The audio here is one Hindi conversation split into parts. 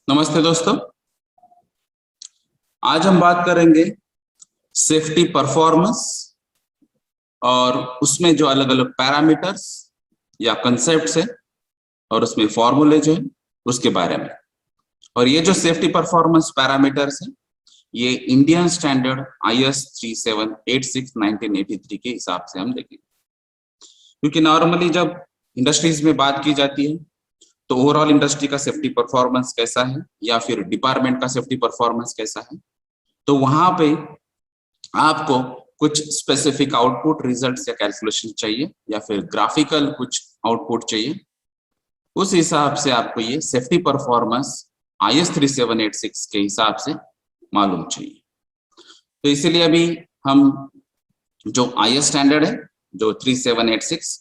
नमस्ते दोस्तों। आज हम बात करेंगे सेफ्टी परफॉर्मेंस और उसमें जो अलग अलग पैरामीटर्स या कंसेप्ट्स है और उसमें फॉर्मूले जो है उसके बारे में। और ये जो सेफ्टी परफॉर्मेंस पैरामीटर्स है ये इंडियन स्टैंडर्ड IS 3786 1983 के हिसाब से हम देखेंगे, क्योंकि नॉर्मली जब इंडस्ट्रीज में बात की जाती है तो ओवरऑल इंडस्ट्री का सेफ्टी परफॉर्मेंस कैसा है या फिर डिपार्टमेंट का सेफ्टी परफॉर्मेंस कैसा है, तो वहां पे आपको कुछ स्पेसिफिक आउटपुट रिजल्ट्स या कैलकुलेशन चाहिए या फिर ग्राफिकल कुछ आउटपुट चाहिए। उस हिसाब से आपको ये सेफ्टी परफॉर्मेंस IS 3786 के हिसाब से मालूम चाहिए। तो इसीलिए अभी हम जो IS स्टैंडर्ड है जो 3786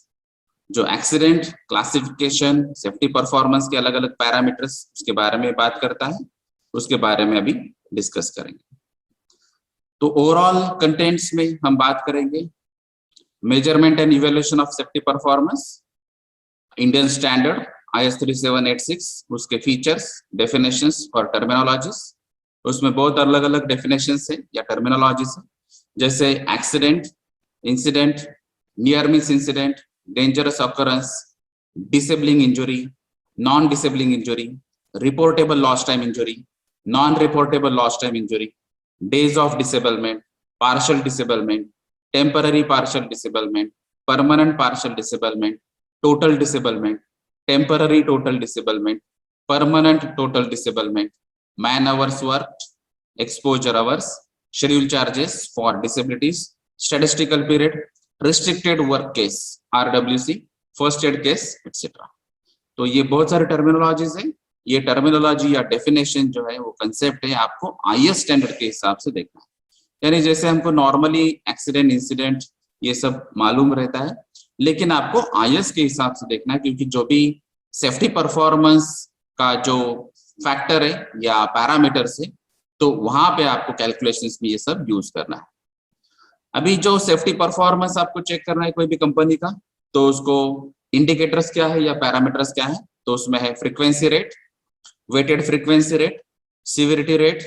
जो एक्सीडेंट क्लासिफिकेशन सेफ्टी परफॉर्मेंस के अलग अलग पैरामीटर्स उसके बारे में बात करता है, उसके बारे में अभी डिस्कस करेंगे। तो ओवरऑल कंटेंट्स में हम बात करेंगे measurement and evaluation of safety performance Indian standard IS 3786, उसके फीचर्स, डेफिनेशंस और टर्मिनोलॉजीज। उसमें बहुत अलग अलग डेफिनेशंस है या टर्मिनोलॉजीज है, जैसे accident, incident, near miss incident, dangerous occurrence, disabling injury, non-disabling injury, reportable lost time injury, non-reportable lost time injury, days of disablement, partial disablement, temporary partial disablement, permanent partial disablement, total disablement, temporary total disablement, permanent total disablement, man hours worked, exposure hours, schedule charges for disabilities, statistical period, restricted work case RWC, first aid case etcetera. तो ये बहुत सारे टर्मिनोलॉजीज है। ये टर्मिनोलॉजी या डेफिनेशन जो है वो कंसेप्ट है आपको IS स्टैंडर्ड के हिसाब से देखना है। यानी जैसे हमको नॉर्मली एक्सीडेंट, इंसिडेंट ये सब मालूम रहता है, लेकिन आपको IS के हिसाब से देखना है, क्योंकि जो भी सेफ्टी परफॉर्मेंस का जो फैक्टर है या पैरामीटर्स है तो वहां पे आपको कैलकुलेशंस में ये सब यूज करना है। अभी जो सेफ्टी परफॉर्मेंस आपको चेक करना है कोई भी कंपनी का, तो उसको इंडिकेटर्स क्या है या पैरामीटर्स क्या है, तो उसमें है frequency rate, weighted frequency rate, severity rate,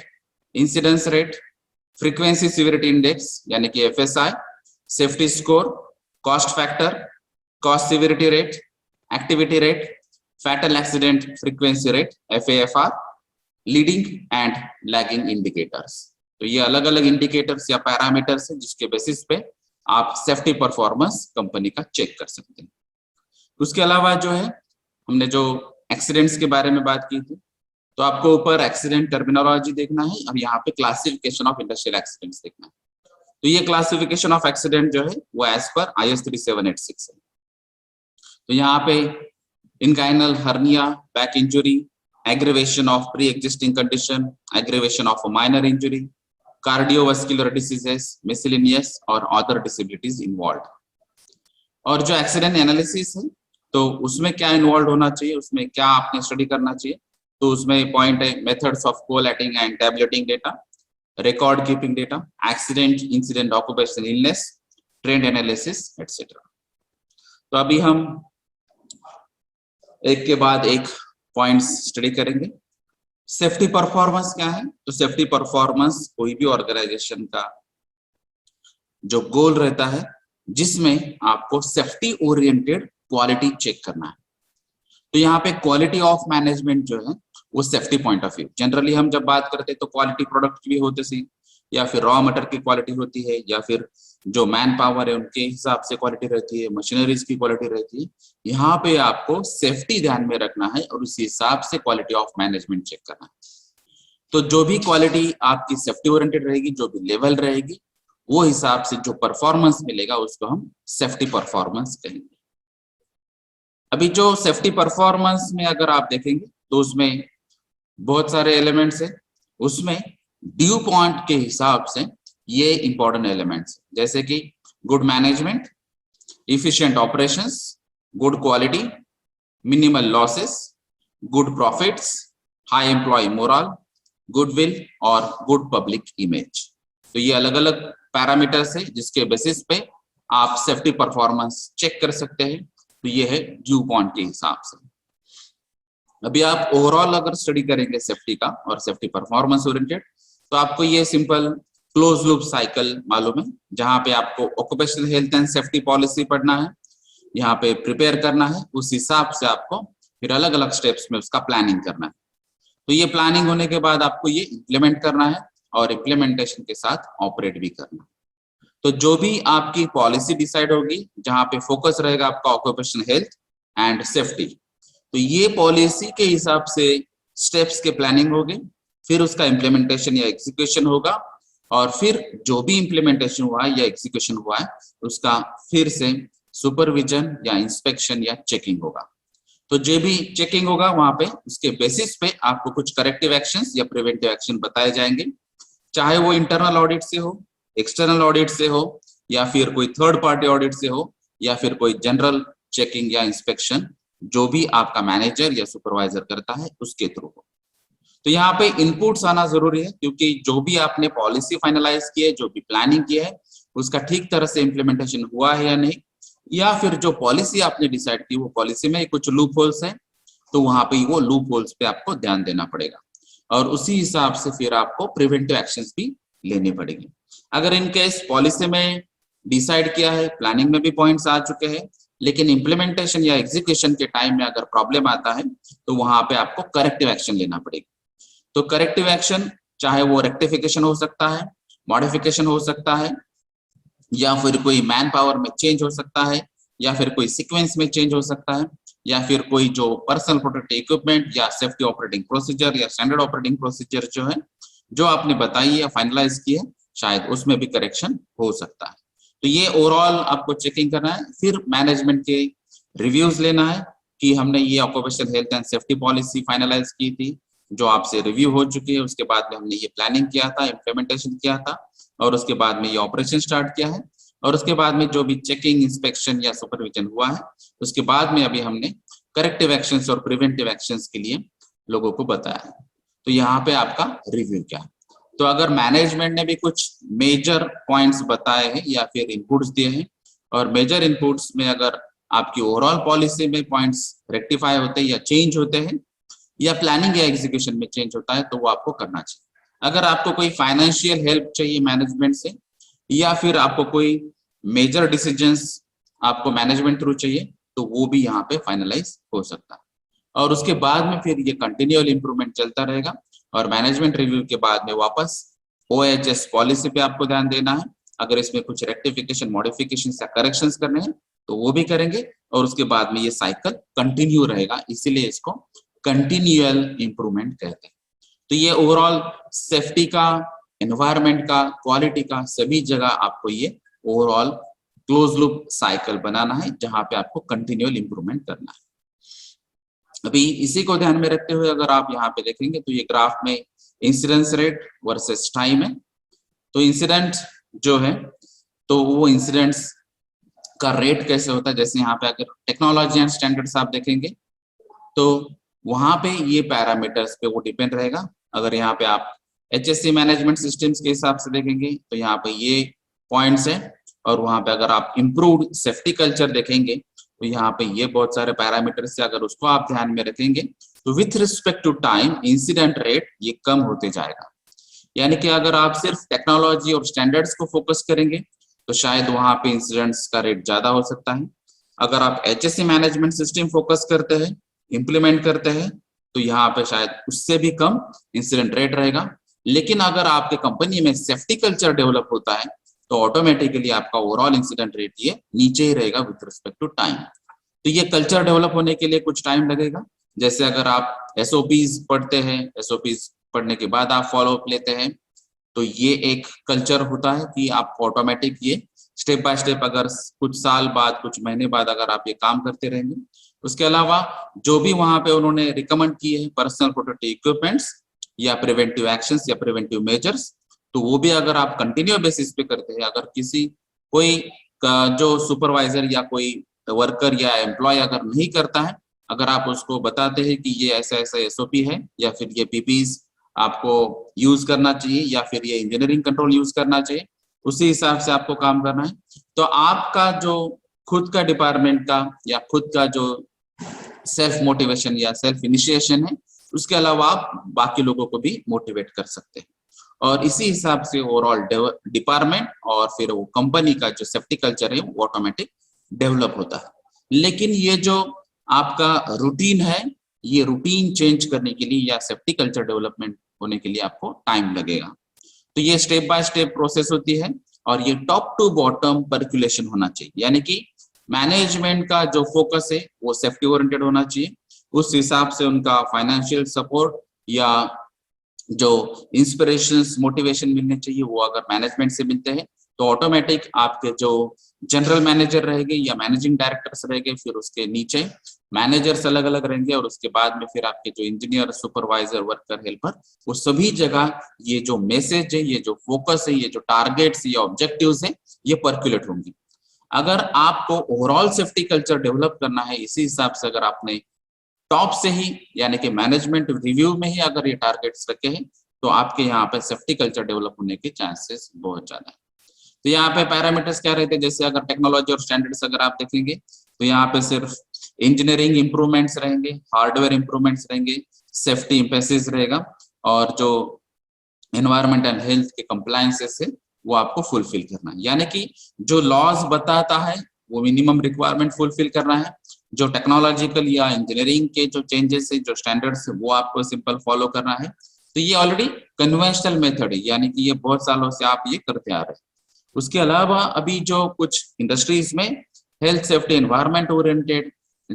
incidence rate, frequency severity index यानी कि FSI, safety score, cost factor, cost severity rate, activity rate, fatal accident frequency rate FAFR, leading and lagging indicators. तो ये अलग अलग इंडिकेटर्स या पैरामीटर्स है जिसके बेसिस पे आप सेफ्टी परफॉर्मेंस कंपनी का चेक कर सकते हैं। उसके अलावा जो है हमने जो एक्सीडेंट्स के बारे में बात की थी, तो आपको ऊपर एक्सीडेंट टर्मिनोलॉजी देखना है और यहाँ पे क्लासिफिकेशन ऑफ इंडस्ट्रियल एक्सीडेंट्स देखना है। तो ये क्लासिफिकेशन ऑफ एक्सीडेंट जो है वो एज पर IS 3786 है। तो यहाँ पे inguinal hernia, back injury, aggravation of pre existing condition, aggravation of minor injury, cardiovascular diseases, miscellaneous और अदर डिसेबिलिटीज इन्वॉल्व। और जो एक्सीडेंट एनालिसिस है तो उसमें क्या इन्वॉल्व होना चाहिए, उसमें क्या आपने स्टडी करना चाहिए, तो उसमें पॉइंट है methods of collating and tabulating data, record keeping data, accident incident occupational illness, trend analysis etcetera. तो अभी हम एक के बाद एक पॉइंट्स स्टडी करेंगे। सेफ्टी परफॉर्मेंस क्या है, तो सेफ्टी परफॉर्मेंस कोई भी ऑर्गेनाइजेशन का जो गोल रहता है जिसमें आपको सेफ्टी ओरिएंटेड क्वालिटी चेक करना है। तो यहाँ पे क्वालिटी ऑफ मैनेजमेंट जो है वो safety point of view, generally हम जब बात करते हैं तो क्वालिटी प्रोडक्ट की भी होती सी, या फिर रॉ मटेरियल की क्वालिटी होती है, या फिर जो मैन पावर है उनके हिसाब से क्वालिटी रहती है, मशीनरीज की क्वालिटी रहती है। यहाँ पे आपको सेफ्टी ध्यान में रखना है और उसी हिसाब से क्वालिटी ऑफ मैनेजमेंट चेक करना है। तो जो भी क्वालिटी आपकी सेफ्टी ओरिएंटेड रहेगी, जो भी लेवल रहेगी, वो हिसाब से जो परफॉर्मेंस मिलेगा उसको हम सेफ्टी परफॉर्मेंस कहेंगे। अभी जो सेफ्टी परफॉर्मेंस में अगर आप देखेंगे तो उसमें बहुत सारे एलिमेंट्स है, उसमें ड्यू पॉइंट के हिसाब से ये इंपॉर्टेंट एलिमेंट्स जैसे कि good management, efficient operations, good quality, minimal losses, good profits, high employee morale, goodwill और गुड पब्लिक इमेज। तो ये अलग अलग पैरामीटर्स है जिसके बेसिस पे आप सेफ्टी परफॉर्मेंस चेक कर सकते हैं। तो ये है ड्यू पॉइंट के हिसाब से। अभी आप ओवरऑल अगर स्टडी करेंगे सेफ्टी का और सेफ्टी परफॉर्मेंस ओरिएंटेड, तो आपको ये सिंपल क्लोज लूप साइकिल मालूम है, जहां पे आपको occupational health and safety policy पढ़ना है, यहाँ पे प्रिपेयर करना है, उस हिसाब से आपको फिर अलग अलग स्टेप्स में उसका प्लानिंग करना है। तो ये प्लानिंग होने के बाद आपको ये इम्प्लीमेंट करना है और इम्प्लीमेंटेशन के साथ ऑपरेट भी करना है। तो जो भी आपकी पॉलिसी डिसाइड होगी, जहां पे फोकस रहेगा आपका ऑक्यूपेशनल हेल्थ एंड सेफ्टी, तो ये पॉलिसी के हिसाब से स्टेप्स के प्लानिंग होगी, फिर उसका इम्प्लीमेंटेशन या एग्जीक्यूशन होगा, और फिर जो भी इम्प्लीमेंटेशन हुआ है या एग्जीक्यूशन हुआ है उसका फिर से सुपरविजन या इंस्पेक्शन या चेकिंग होगा। तो जो भी चेकिंग होगा वहां पे उसके बेसिस पे आपको कुछ करेक्टिव एक्शंस या प्रिवेंटिव एक्शन बताए जाएंगे, चाहे वो इंटरनल ऑडिट से हो, एक्सटर्नल ऑडिट से हो, या फिर कोई थर्ड पार्टी ऑडिट से हो, या फिर कोई जनरल चेकिंग या इंस्पेक्शन जो भी आपका मैनेजर या सुपरवाइजर करता है उसके थ्रू हो। तो यहाँ पे इनपुट्स आना जरूरी है, क्योंकि जो भी आपने पॉलिसी फाइनलाइज की है, जो भी प्लानिंग की है, उसका ठीक तरह से इम्प्लीमेंटेशन हुआ है या नहीं, या फिर जो पॉलिसी आपने डिसाइड की वो पॉलिसी में कुछ लूप होल्स है, तो वहां पे वो लूप होल्स पे आपको ध्यान देना पड़ेगा, और उसी हिसाब से फिर आपको प्रिवेंटिव एक्शंस भी लेनी पड़ेगी। अगर इन केस पॉलिसी में डिसाइड किया है, प्लानिंग में भी पॉइंट्स आ चुके हैं, लेकिन इम्प्लीमेंटेशन या एग्जीक्यूशन के टाइम में अगर प्रॉब्लम आता है, तो वहां पे आपको करेक्टिव एक्शन लेना पड़ेगा। तो करेक्टिव एक्शन चाहे वो रेक्टिफिकेशन हो सकता है, मॉडिफिकेशन हो सकता है, या फिर कोई मैन पावर में चेंज हो सकता है, या फिर कोई सीक्वेंस में चेंज हो सकता है, या फिर कोई जो पर्सनल प्रोटेक्टिव इक्विपमेंट या सेफ्टी ऑपरेटिंग प्रोसीजर या स्टैंडर्ड ऑपरेटिंग प्रोसीजर जो है, जो आपने बताई है फाइनलाइज की है, शायद उसमें भी करेक्शन हो सकता है। तो ये ओवरऑल आपको चेकिंग करना है, फिर मैनेजमेंट के रिव्यूज लेना है कि हमने ये occupational health and safety policy finalise की थी, जो आपसे रिव्यू हो चुकी है, उसके बाद में हमने ये प्लानिंग किया था, इम्प्लीमेंटेशन किया था, और उसके बाद में ये ऑपरेशन स्टार्ट किया है, और उसके बाद में जो भी चेकिंग, इंस्पेक्शन या सुपरविजन हुआ है, उसके बाद में अभी हमने करेक्टिव एक्शंस और प्रिवेंटिव एक्शंस के लिए लोगों को बताया है। तो यहाँ पे आपका रिव्यू क्या है। तो अगर मैनेजमेंट ने भी कुछ मेजर पॉइंट्स बताए हैं या फिर इनपुट्स दिए हैं, और मेजर इनपुट्स में अगर आपकी ओवरऑल पॉलिसी में पॉइंट्स रेक्टिफाई होते हैं या चेंज होते हैं, या प्लानिंग या एग्जीक्यूशन में चेंज होता है, तो वो आपको करना चाहिए। अगर आपको कोई फाइनेंशियल हेल्प चाहिए मैनेजमेंट से, या फिर आपको कोई मेजर डिसीजंस आपको मैनेजमेंट थ्रू चाहिए, तो वो भी यहाँ पे फाइनलाइज हो सकता है। और उसके बाद में फिर ये कंटिन्यूअल इंप्रूवमेंट चलता रहेगा, और मैनेजमेंट रिव्यू के बाद में वापस OHS पॉलिसी पे आपको ध्यान देना है। अगर इसमें कुछ रेक्टिफिकेशन, मॉडिफिकेशन या करेक्शंस करने हैं तो वो भी करेंगे, और उसके बाद में ये साइकिल कंटिन्यू रहेगा, इसीलिए इसको कंटिन्यूअल इंप्रूवमेंट कहते हैं। तो ये ओवरऑल सेफ्टी का, एनवायरमेंट का, क्वालिटी का, सभी जगह आपको ये ओवरऑल क्लोज लूप साइकिल बनाना है, जहां पे आपको कंटिन्यूअल इंप्रूवमेंट करना है। अभी इसी को ध्यान में रखते हुए अगर आप यहाँ पे देखेंगे तो ये ग्राफ में इंसिडेंस रेट वर्सेस टाइम है। तो इंसिडेंट जो है, तो वो इंसिडेंट्स का रेट कैसे होता है, जैसे यहाँ पे अगर टेक्नोलॉजी एंड स्टैंडर्ड्स आप देखेंगे, तो वहां पे ये पैरामीटर्स पे वो डिपेंड रहेगा। अगर यहाँ पे आप HSC मैनेजमेंट सिस्टम्स के हिसाब से देखेंगे तो यहाँ पे ये पॉइंट्स है, और वहां पे अगर आप इम्प्रूव्ड सेफ्टी कल्चर देखेंगे तो यहाँ पे ये बहुत सारे पैरामीटर्स से, अगर उसको आप ध्यान में रखेंगे तो with respect to time incident rate ये कम होते जाएगा। यानी कि अगर आप सिर्फ टेक्नोलॉजी और स्टैंडर्ड्स को फोकस करेंगे तो शायद वहां पे इंसिडेंट्स का रेट ज्यादा हो सकता है। अगर आप HSC मैनेजमेंट सिस्टम फोकस करते हैं, इम्प्लीमेंट करते हैं, तो यहाँ पे शायद उससे भी कम इंसिडेंट रेट रहेगा। लेकिन अगर आपके कंपनी में सेफ्टी कल्चर डेवलप होता है तो ऑटोमेटिकली आपका ओवरऑल इंसिडेंट रेट ये नीचे ही रहेगा विथ रिस्पेक्ट टू टाइम। तो ये कल्चर डेवलप होने के लिए कुछ टाइम लगेगा। जैसे अगर आप SOPs पढ़ते हैं, SOPs पढ़ने के बाद आप फॉलो अप लेते हैं, तो ये एक कल्चर होता है कि आप ऑटोमेटिक ये स्टेप बाय स्टेप, अगर कुछ साल बाद, कुछ महीने बाद अगर आप ये काम करते रहेंगे। उसके अलावा जो भी वहां पे उन्होंने रिकमेंड किए हैं पर्सनल प्रोटेक्टिव इक्विपमेंट्स या प्रिवेंटिव एक्शंस या प्रिवेंटिव मेजर्स, तो वो भी अगर आप कंटिन्यू बेसिस पे करते हैं, अगर किसी कोई जो सुपरवाइजर या कोई वर्कर या एम्प्लॉय अगर नहीं करता है, अगर आप उसको बताते हैं कि ये ऐसा ऐसा SOP है, या फिर ये PPs आपको यूज करना चाहिए, या फिर ये इंजीनियरिंग कंट्रोल यूज करना चाहिए, उसी हिसाब से आपको काम करना है, तो आपका जो खुद का डिपार्टमेंट का या खुद का जो सेल्फ मोटिवेशन या सेल्फ इनिशिएशन है, उसके अलावा आप बाकी लोगों को भी मोटिवेट कर सकते हैं। और इसी हिसाब से ओवरऑल डिपार्टमेंट और फिर वो कंपनी का जो सेफ्टी कल्चर है वो ऑटोमेटिक डेवलप होता है। लेकिन ये जो आपका रूटीन है, ये रूटीन चेंज करने के लिए या सेफ्टी कल्चर डेवलपमेंट होने के लिए आपको टाइम लगेगा। तो ये स्टेप बाय स्टेप प्रोसेस होती है और ये टॉप टू बॉटम पर्कुलेशन होना चाहिए, यानी कि मैनेजमेंट का जो फोकस है वो सेफ्टी ओरिएंटेड होना चाहिए। उस हिसाब से उनका फाइनेंशियल सपोर्ट या जो इंस्पिरेशंस मोटिवेशन मिलने चाहिए वो अगर मैनेजमेंट से मिलते हैं तो ऑटोमेटिक आपके जो जनरल मैनेजर रहेंगे या मैनेजिंग डायरेक्टर्स रहेंगे, फिर उसके नीचे मैनेजर्स अलग अलग रहेंगे और उसके बाद में फिर आपके जो इंजीनियर, सुपरवाइजर, वर्कर, हेल्पर, वो सभी जगह ये जो मैसेज है, ये जो फोकस है, ये जो टारगेट्स या ऑब्जेक्टिव्स है, ये पर्कुलेट होंगे। अगर आपको ओवरऑल सेफ्टी कल्चर डेवलप करना है, इसी हिसाब से अगर आपने टॉप से ही यानी कि मैनेजमेंट रिव्यू में ही अगर ये टारगेट्स रखे हैं तो आपके यहाँ पे सेफ्टी कल्चर डेवलप होने के चांसेस बहुत ज्यादा है। तो यहाँ पे पैरामीटर्स क्या रहते हैं, जैसे अगर टेक्नोलॉजी और स्टैंडर्ड्स अगर आप देखेंगे तो यहाँ पे सिर्फ इंजीनियरिंग इंप्रूवमेंट्स रहेंगे, हार्डवेयर इंप्रूवमेंट्स रहेंगे, सेफ्टी एम्फेसिस रहेगा और जो एनवायरमेंट एंड हेल्थ के कंप्लायंसेस है वो आपको फुलफिल करना है। यानी कि जो लॉज बताता है वो मिनिमम रिक्वायरमेंट फुलफिल करना है, जो टेक्नोलॉजिकल या इंजीनियरिंग के जो चेंजेस है, जो स्टैंडर्ड्स है, वो आपको सिंपल फॉलो करना है। तो ये ऑलरेडी कन्वेंशनल मेथड है, यानी कि ये बहुत सालों से आप ये करते आ रहे हैं। उसके अलावा अभी जो कुछ इंडस्ट्रीज में हेल्थ सेफ्टी एनवायरमेंट ओरिएंटेड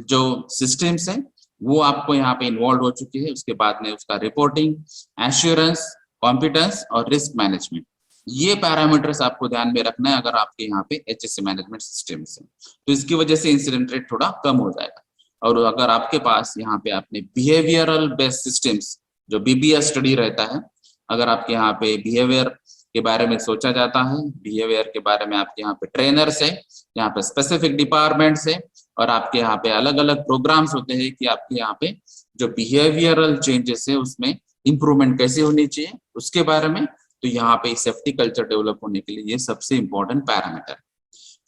जो सिस्टम्स है वो आपको यहाँ पे इन्वॉल्व हो चुके हैं। उसके बाद में उसका रिपोर्टिंग, एश्योरेंस, कॉम्पिटेंस और रिस्क मैनेजमेंट, ये पैरामीटर्स आपको ध्यान में रखना है अगर आपके यहाँ पे HSE मैनेजमेंट सिस्टम है। तो इसकी वजह से इंसिडेंट रेट थोड़ा कम हो जाएगा। और अगर आपके पास यहाँ पे आपने बिहेवियरल बेस्ड सिस्टम्स जो BBS स्टडी रहता है, अगर आपके यहाँ पे बिहेवियर के बारे में सोचा जाता है, बिहेवियर के बारे में आपके यहाँ पे ट्रेनर्स है, यहाँ पे स्पेसिफिक डिपार्टमेंट्स है और आपके यहाँ पे अलग अलग प्रोग्राम्स होते हैं कि आपके यहाँ पे जो बिहेवियरल चेंजेस है उसमें इंप्रूवमेंट कैसे होनी चाहिए उसके बारे में। तो यहाँ पे सेफ्टी कल्चर डेवलप होने के लिए ये सबसे इंपॉर्टेंट पैरामीटर।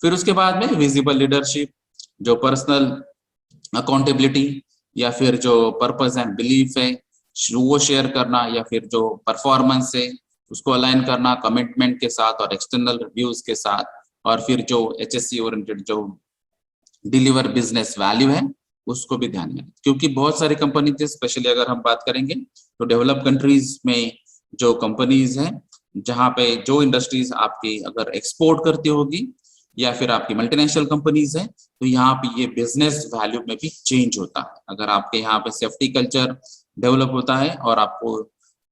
फिर उसके बाद में विजिबल लीडरशिप, जो पर्सनल अकाउंटेबिलिटी या फिर जो पर्पस एंड बिलीफ है वो शेयर करना, या फिर जो परफॉर्मेंस है उसको अलाइन करना कमिटमेंट के साथ और एक्सटर्नल रिव्यूज के साथ, और फिर जो HSE ओरिएंटेड जो डिलीवर बिजनेस वैल्यू है उसको भी ध्यान में, क्योंकि बहुत सारी कंपनीज स्पेशली अगर हम बात करेंगे तो डेवलप कंट्रीज में जो कंपनीज हैं जहाँ पे जो इंडस्ट्रीज आपकी अगर एक्सपोर्ट करती होगी या फिर आपकी मल्टीनेशनल कंपनीज है तो यहाँ पे ये बिजनेस वैल्यू में भी चेंज होता है। अगर आपके यहाँ पे सेफ्टी कल्चर डेवलप होता है और आपको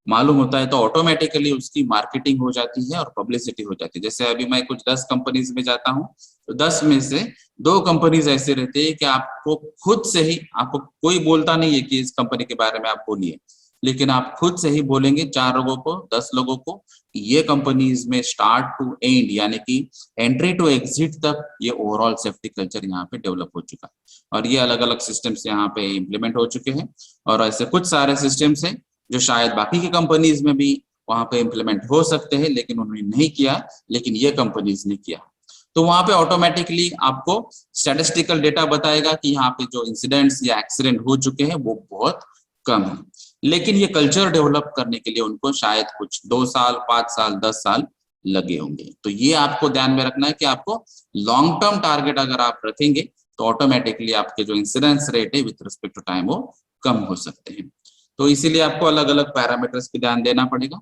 मालूम होता है तो ऑटोमेटिकली उसकी मार्केटिंग हो जाती है और पब्लिसिटी हो जाती है। जैसे अभी मैं कुछ 10 कंपनीज में जाता हूँ तो 10 में से 2 कंपनीज ऐसे रहते हैं कि आपको खुद से ही, आपको कोई बोलता नहीं है कि इस कंपनी के बारे में आप बोलिए, लेकिन आप खुद से ही बोलेंगे 4 लोगों को, 10 लोगों को, ये कंपनीज में स्टार्ट टू एंड यानी कि एंट्री टू एग्जिट तक ये ओवरऑल सेफ्टी कल्चर यहाँ पे डेवलप हो चुका है और ये अलग अलग सिस्टम्स यहाँ पे इम्प्लीमेंट हो चुके हैं। और ऐसे कुछ सारे सिस्टम्स हैं जो शायद बाकी की कंपनीज में भी वहां पे इम्प्लीमेंट हो सकते हैं लेकिन उन्होंने नहीं किया, लेकिन ये कंपनीज ने किया। तो वहां पे ऑटोमेटिकली आपको स्टैटिस्टिकल डेटा बताएगा कि यहाँ पे जो इंसिडेंट्स या एक्सीडेंट हो चुके हैं वो बहुत कम है, लेकिन ये कल्चर डेवलप करने के लिए उनको शायद कुछ 2 साल, 5 साल, 10 साल लगे होंगे। तो ये आपको ध्यान में रखना है कि आपको लॉन्ग टर्म टारगेट अगर आप रखेंगे तो ऑटोमेटिकली आपके जो इंसिडेंस रेट है विथ रिस्पेक्ट टू टाइम वो कम हो सकते हैं। तो इसीलिए आपको अलग अलग पैरामीटर्स पे ध्यान देना पड़ेगा।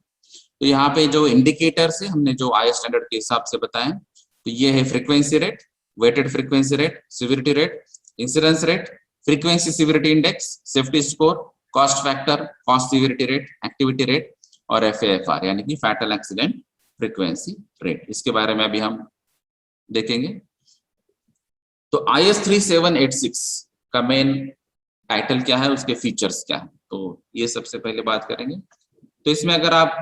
तो यहाँ पे जो इंडिकेटर्स है हमने जो IS स्टैंडर्ड के हिसाब से बताए, तो ये है frequency rate, weighted frequency rate, severity rate, incidence rate, frequency severity index, safety score, cost factor, cost severity rate, activity rate और FAFR यानी कि फैटल एक्सीडेंट फ्रीक्वेंसी रेट। इसके बारे में अभी हम देखेंगे। तो IS 3786 का मेन टाइटल क्या है, उसके फीचर्स क्या है, तो ये सबसे पहले बात करेंगे। तो इसमें अगर आप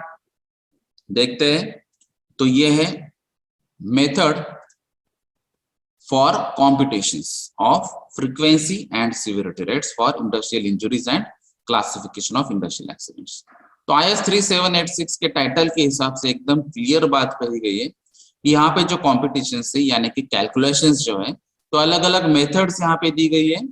देखते हैं तो ये है method for competitions of frequency and severity rates for industrial injuries and classification of industrial accidents. तो IS 3786 के टाइटल के हिसाब से एकदम क्लियर बात कही गई है कि यहाँ पे जो कॉम्पिटिशन है यानी कि कैलकुलेशंस जो है, तो अलग अलग मेथड्स यहाँ पे दी गई है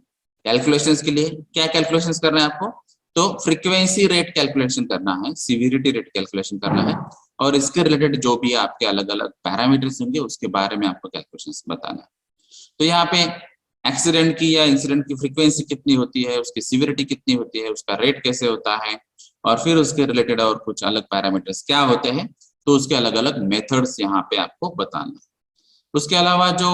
कैलकुलेशंस के लिए क्या कैलकुलेशंस करना है आपको, तो फ्रीक्वेंसी रेट कैलकुलेशन करना है, सीवियरिटी रेट कैलकुलेशन करना है, और इसके रिलेटेड जो भी आपके अलग अलग पैरामीटर्स होंगे उसके बारे में आपको कैलकुलेशंस बताना है। तो यहाँ पे एक्सीडेंट की या इंसिडेंट की फ्रीक्वेंसी कितनी होती है, उसकी सीवियरिटी कितनी होती है, उसका रेट कैसे होता है, और फिर उसके रिलेटेड और कुछ अलग पैरामीटर्स क्या होते हैं, तो उसके अलग अलग मेथड्स यहाँ पे आपको बताना है। उसके अलावा जो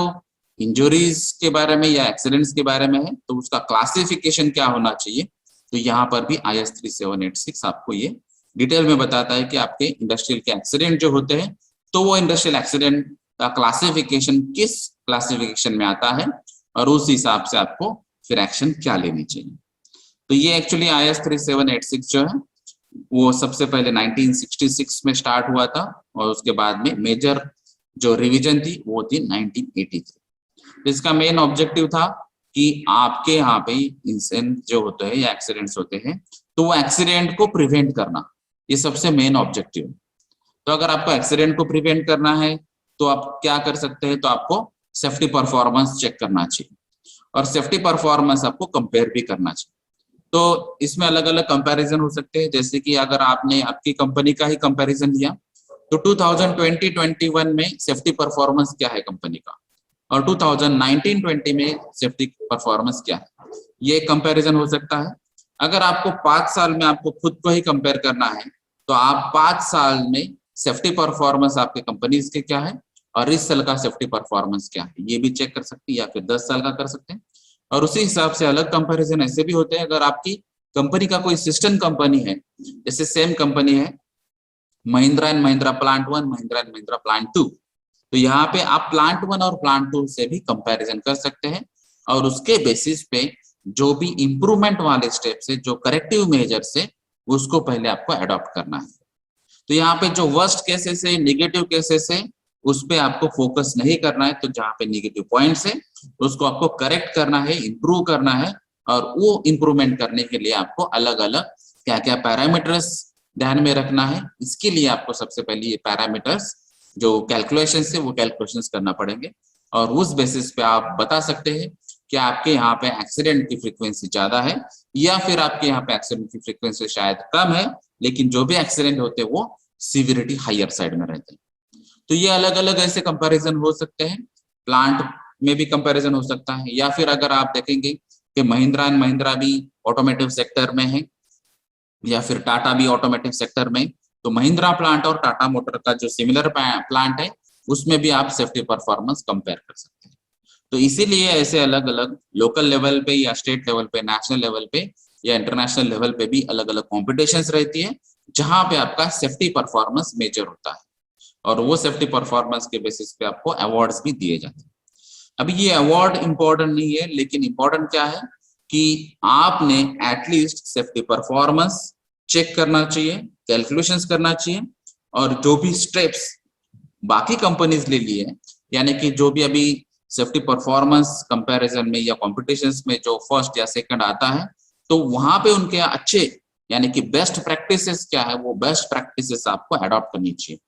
इंजरीज के बारे में या एक्सीडेंट्स के बारे में है, तो उसका क्लासिफिकेशन क्या होना चाहिए, तो यहाँ पर भी IS 3786 आपको ये डिटेल में बताता है कि आपके इंडस्ट्रियल के एक्सीडेंट जो होते हैं, तो वो इंडस्ट्रियल एक्सीडेंट का क्लासिफिकेशन किस क्लासिफिकेशन में आता है, और उस हिसाब से आपको फिर एक्शन क्या लेनी चाहिए। तो ये एक्चुअली IS 3786 जो है वो सबसे पहले 1966 में स्टार्ट हुआ था, और उसके बाद में मेजर जो रिवीजन थी वो थी 1983। इसका मेन ऑब्जेक्टिव था कि आपके यहाँ पे इंसिडेंट जो होते हैं या एक्सीडेंट्स होते हैं, तो वो एक्सीडेंट को प्रिवेंट करना, ये सबसे मेन ऑब्जेक्टिव है। तो अगर आपको एक्सीडेंट को प्रिवेंट करना है तो आप क्या कर सकते हैं, तो आपको सेफ्टी परफॉर्मेंस चेक करना चाहिए, और सेफ्टी परफॉर्मेंस आपको कंपेयर भी करना चाहिए। तो इसमें अलग अलग कंपैरिजन हो सकते हैं, जैसे कि अगर आपने आपकी कंपनी का ही कंपैरिजन लिया, तो 2020-21 में सेफ्टी परफॉर्मेंस क्या है कंपनी का, और 2019-20 में सेफ्टी परफॉर्मेंस क्या है, ये कंपैरिजन हो सकता है। अगर आपको 5 साल में आपको खुद को ही कंपेयर करना है, तो आप 5 साल में सेफ्टी परफॉर्मेंस आपके कंपनीज के क्या है, और इस साल का सेफ्टी परफॉर्मेंस क्या है, ये भी चेक कर सकते हैं, या फिर 10 साल का कर सकते हैं। और उसी हिसाब से अलग कंपैरिजन ऐसे भी होते हैं, अगर आपकी कंपनी का कोई सिस्टम कंपनी है, जैसे सेम कंपनी है Mahindra and Mahindra plant 1, Mahindra and Mahindra plant 2, तो यहाँ पे आप प्लांट 1 और प्लांट 2 से भी कंपैरिजन कर सकते हैं, और उसके बेसिस पे जो भी इंप्रूवमेंट वाले स्टेप्स है, जो करेक्टिव मेजर्स है, उसको पहले आपको अडॉप्ट करना है। तो यहाँ पे जो वर्स्ट केसेस है, नेगेटिव केसेस है, उस पे आपको फोकस नहीं करना है, तो जहाँ पे नेगेटिव पॉइंट्स है उसको आपको करेक्ट करना है, इंप्रूव करना है, और वो इंप्रूवमेंट करने के लिए आपको अलग अलग क्या क्या पैरामीटर्स ध्यान में रखना है। इसके लिए आपको सबसे पहले ये पैरामीटर्स जो कैलकुलेशन है वो कैलकुलेशंस करना पड़ेंगे, और उस बेसिस पे आप बता सकते हैं कि आपके यहाँ पे एक्सीडेंट की फ्रीक्वेंसी ज्यादा है, या फिर आपके यहाँ पे एक्सीडेंट की फ्रीक्वेंसी शायद कम है, लेकिन जो भी एक्सीडेंट होते हैं वो सीवियरिटी हायर साइड में रहते हैं। तो ये अलग अलग ऐसे कंपैरिजन हो सकते हैं, प्लांट में भी कंपैरिजन हो सकता है, या फिर अगर आप देखेंगे कि महिंद्रा एंड महिंद्रा भी ऑटोमेटिव सेक्टर में है, या फिर टाटा भी ऑटोमेटिव सेक्टर में, तो महिंद्रा प्लांट और टाटा मोटर का जो सिमिलर प्लांट है उसमें भी आप सेफ्टी परफॉर्मेंस कंपेयर कर सकते हैं। तो इसीलिए ऐसे अलग अलग लोकल लेवल पे या स्टेट लेवल पे, नेशनल लेवल पे या इंटरनेशनल लेवल पे भी अलग अलग कॉम्पिटिशन्स रहती है, जहां पे आपका सेफ्टी परफॉर्मेंस मेजर होता है, और वो सेफ्टी परफॉर्मेंस के बेसिस पे आपको अवार्ड्स भी दिए जाते हैं। अभी ये अवार्ड इंपॉर्टेंट नहीं है, लेकिन इंपॉर्टेंट क्या है कि आपने एटलीस्ट सेफ्टी परफॉर्मेंस चेक करना चाहिए, कैलकुलेशंस करना चाहिए, और जो भी स्टेप्स बाकी कंपनीज ले लिए, यानी कि जो भी अभी सेफ्टी परफॉर्मेंस कंपैरिजन में या कॉम्पिटिशन्स में जो फर्स्ट या सेकंड आता है, तो वहां पे उनके अच्छे यानी कि बेस्ट प्रैक्टिसेस क्या है, वो बेस्ट प्रैक्टिसेस आपको अडॉप्ट करनी चाहिए।